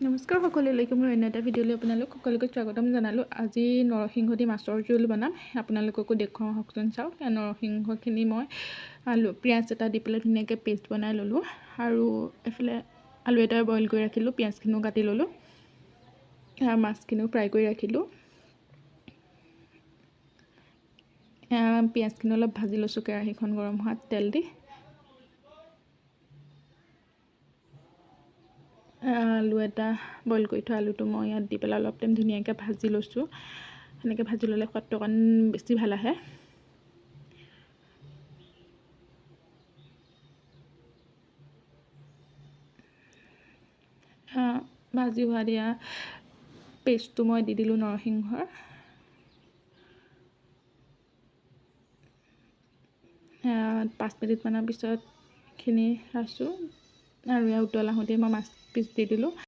নমস্কাৰ সকলোলৈকে মোৰ অন্য এটা ভিডিঅ'লৈ আপোনালোক সকলোকে স্বাগতম জনালোঁ। আজি নৰসিংহ দি মাছৰ জোল বনাম, আপোনালোককো দেখুৱাওঁ হওকচোন। চাওক, নৰসিংহখিনি মই পিঁয়াজ এটা দি পেলাই ধুনীয়াকৈ পেষ্ট বনাই ল'লোঁ আৰু এফালে আলু এটা বইল কৰি ৰাখিলোঁ, পিঁয়াজখিনিও কাটি ল'লোঁ, মাছখিনিও ফ্ৰাই কৰি ৰাখিলোঁ। পিঁয়াজখিনি অলপ ভাজি লৈছোঁ কেৰাহীখন গৰম হোৱাত তেল দি। আলু এটা বইল কৰি থোৱা আলুটো মই ইয়াত দি পেলাই অলপ টাইম ধুনীয়াকৈ ভাজি লৈছোঁ। সেনেকৈ ভাজি ল'লে সোৱাদটো অকণ বেছি ভাল আহে। ভাজি হোৱা দিয়া পেষ্টটো মই দি দিলোঁ নৰসিংহৰ। 5 মিনিটমানৰ পিছত এইখিনি আছোঁ আৰু উতল আহোঁতেই মই মাছ পিচ দি দিলোঁ।